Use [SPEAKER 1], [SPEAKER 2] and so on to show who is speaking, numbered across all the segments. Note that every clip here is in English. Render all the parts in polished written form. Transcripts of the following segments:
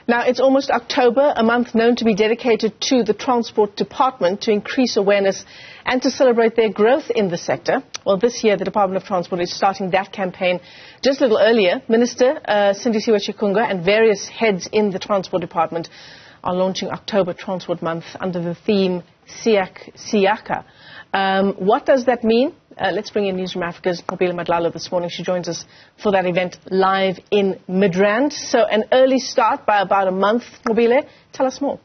[SPEAKER 1] Now, it's almost October, a month known to be dedicated to the Transport Department to increase awareness and to celebrate their growth in the sector. Well, this year, the Department of Transport is starting that campaign just a little earlier. Minister Sindidiwe Chikunga and various heads in the Transport Department are launching October Transport Month under the theme Siyakha. What does that mean? Let's bring in Newzroom Afrika's Nqobile Madlala this morning. She joins us for that event live in Midrand. So an early start by about a month. Nqobile, tell us more.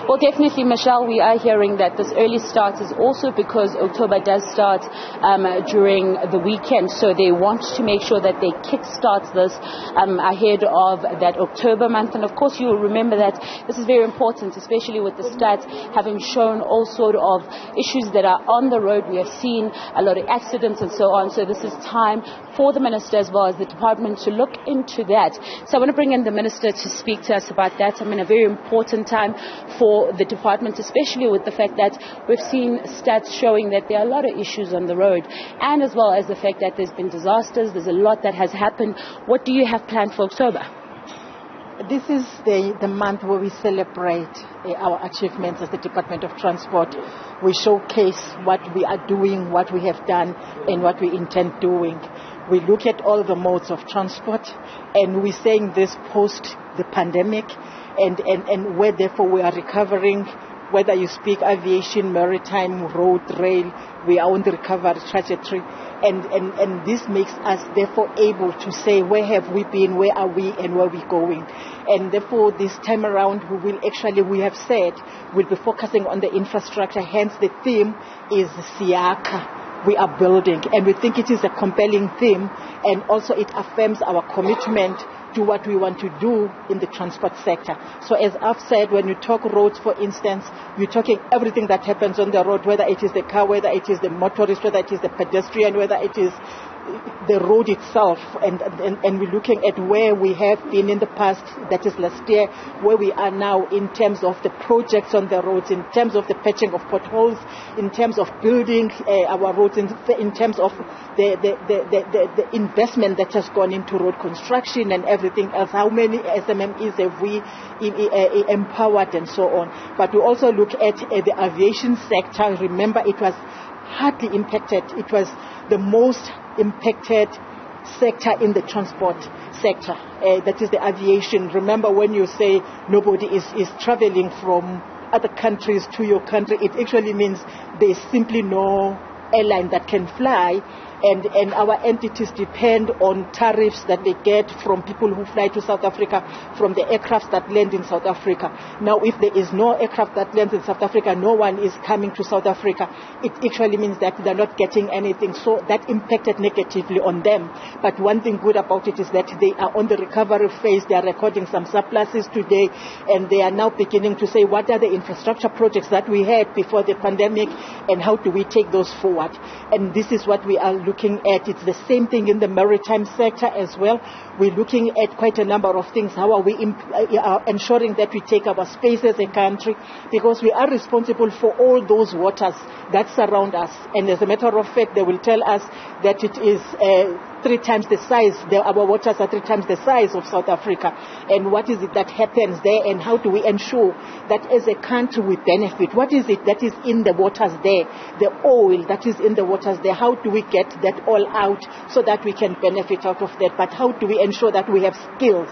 [SPEAKER 2] Well, definitely, Michelle, we are hearing that this early start is also because October does start during the weekend. So they want to make sure that they kickstart this ahead of that October month. And of course, you'll remember that this is very important, especially with the stats having shown all sort of issues that are on the road. We have seen a lot of accidents and so on. So this is time for the minister as well as the department to look into that. So I want to bring in the minister to speak to us about that. I mean, a very important time for the department, especially with the fact that we've seen stats showing that there are a lot of issues on the road, and as well as the fact that there's been disasters, there's a lot that has happened. What do you have planned for October?
[SPEAKER 3] This is the month where we celebrate our achievements as the Department of Transport. We showcase what we are doing, what we have done, and what we intend doing. We look at all the modes of transport, and we're saying this post the pandemic, and where therefore we are recovering, whether you speak aviation, maritime, road, rail, we are on the recovery trajectory. And this makes us therefore able to say where have we been, where are we, and where we're going. And therefore this time around we have said we'll be focusing on the infrastructure, hence the theme is Siyakha. We are building, and we think it is a compelling theme, and also it affirms our commitment to what we want to do in the transport sector. So as I've said, when you talk roads, for instance, you're talking everything that happens on the road, whether it is the car, whether it is the motorist, whether it is the pedestrian, whether it is the road itself, and we're looking at where we have been in the past, that is last year, where we are now in terms of the projects on the roads, in terms of the patching of potholes, in terms of building our roads, in terms of the investment that has gone into road construction and everything else, how many SMMEs have we empowered and so on. But we also look at the aviation sector. Remember, it was hardly impacted. It was the most impacted sector in the transport sector, that is the aviation. Remember, when you say nobody is traveling from other countries to your country, it actually means there's simply no airline that can fly, and our entities depend on tariffs that they get from people who fly to South Africa, from the aircrafts that land in South Africa. Now, if there is no aircraft that lands in South Africa, no one is coming to South Africa, it actually means that they're not getting anything. So that impacted negatively on them. But one thing good about it is that they are on the recovery phase. They are recording some surpluses today, and they are now beginning to say what are the infrastructure projects that we had before the pandemic, and how do we take those forward. And this is what we are looking at. It's the same thing in the maritime sector as well. We're looking at quite a number of things. How are we ensuring that we take our space as a country, because we are responsible for all those waters that surround us. And as a matter of fact, they will tell us that it is 3 times the size, our waters are 3 times the size of South Africa. And what is it that happens there, and how do we ensure that as a country we benefit? What is it that is in the waters there, the oil that is in the waters there? How do we get that all out so that we can benefit out of that? But how do we ensure that we have skills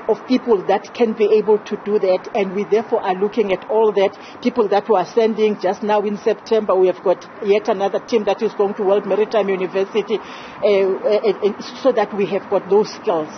[SPEAKER 3] of people that can be able to do that? And we therefore are looking at all that. People that we are sending just now in September, we have got yet another team that is going to World Maritime University, so that we have got those skills.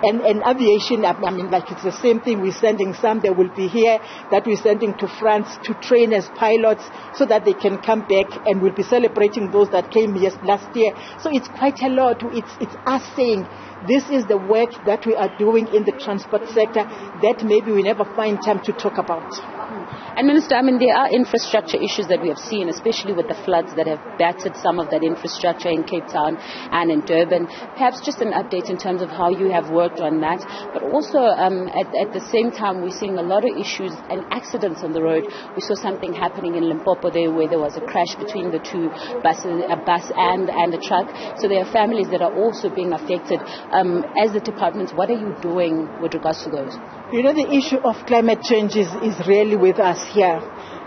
[SPEAKER 3] And aviation, I mean, like it's the same thing. We're sending some, they will be here, that we're sending to France to train as pilots so that they can come back, and we'll be celebrating those that came last year. So it's quite a lot. It's us saying this is the work that we are doing in the transport sector that maybe we never find time to talk about.
[SPEAKER 2] And Minister, I mean, there are infrastructure issues that we have seen, especially with the floods that have battered some of that infrastructure in Cape Town and in Durban. Perhaps just an update in terms of how you have worked on that. But also, at the same time, we're seeing a lot of issues and accidents on the road. We saw something happening in Limpopo there where there was a crash between the two buses, a bus and a truck. So there are families that are also being affected. As the department, what are you doing with regards to those?
[SPEAKER 3] You know, the issue of climate change is really with us here.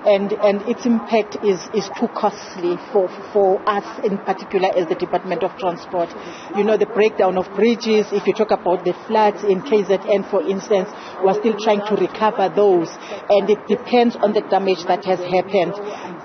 [SPEAKER 3] And its impact is too costly for us, in particular, as the Department of Transport. You know, the breakdown of bridges, if you talk about the floods in KZN, for instance, we're still trying to recover those. And it depends on the damage that has happened.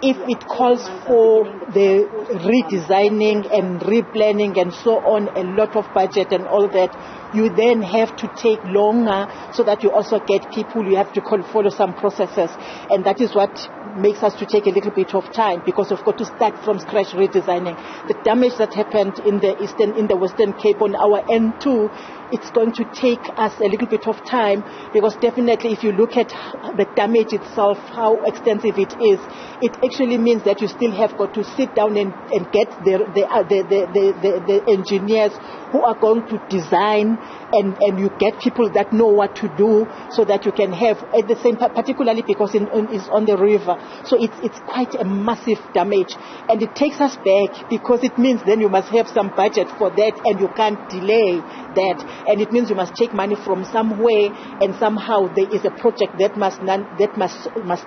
[SPEAKER 3] If it calls for the redesigning and replanning and so on, a lot of budget and all that, you then have to take longer so that you also get people, you have to follow some processes. And that is what makes us to take a little bit of time, because we've got to start from scratch redesigning. The damage that happened in the Western Cape on our N2, it's going to take us a little bit of time, because definitely if you look at the damage itself, how extensive it is, it actually means that you still have got to sit down and get the engineers who are going to design, and you get people that know what to do, so that you can have at the same, particularly because it's on the river. So it's quite a massive damage, and it takes us back, because it means then you must have some budget for that, and you can't delay that, and it means you must take money from somewhere, and somehow there is a project that must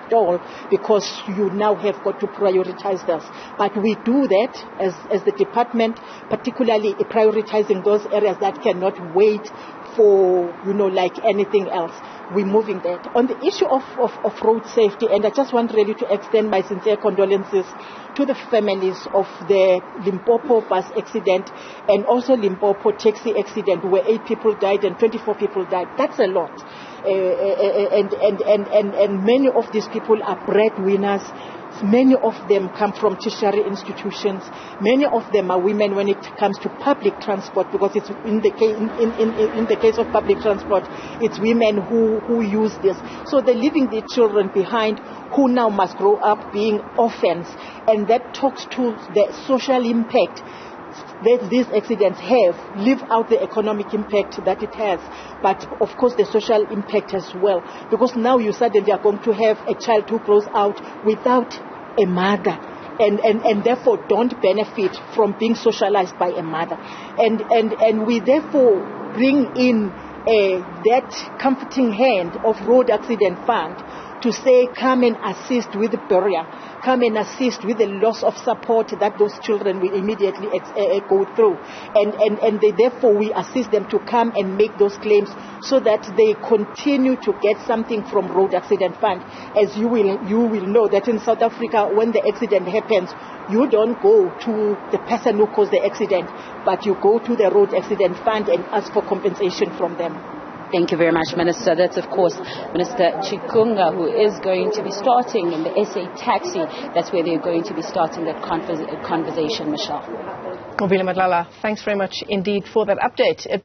[SPEAKER 3] stall, because you now have got to prioritize this. But we do that as the department, particularly prioritizing those areas that cannot wait for, like anything else. We're moving that. On the issue of road safety, and I just want really to extend my sincere condolences to the families of the Limpopo bus accident and also Limpopo taxi accident, where 8 people died and 24 people died. That's a lot. And many of these people are breadwinners. Many of them come from tertiary institutions. Many of them are women when it comes to public transport, because it's in the case of public transport, it's women who use this. So they're leaving their children behind, who now must grow up being orphans. And that talks to the social impact that these accidents have, leave out the economic impact that it has, but of course the social impact as well, because now you suddenly are going to have a child who grows out without a mother, and therefore don't benefit from being socialized by a mother, and we therefore bring in that comforting hand of Road Accident Fund to say, come and assist with the barrier, come and assist with the loss of support that those children will immediately go through. And therefore we assist them to come and make those claims, so that they continue to get something from Road Accident Fund. As you will know that in South Africa, when the accident happens, you don't go to the person who caused the accident, but you go to the Road Accident Fund and ask for compensation from them.
[SPEAKER 2] Thank you very much, Minister. That's, of course, Minister Chikunga, who is going to be starting in the SA taxi. That's where they're going to be starting that conversation, Michelle.
[SPEAKER 1] Nqobile Madlala, thanks very much indeed for that update.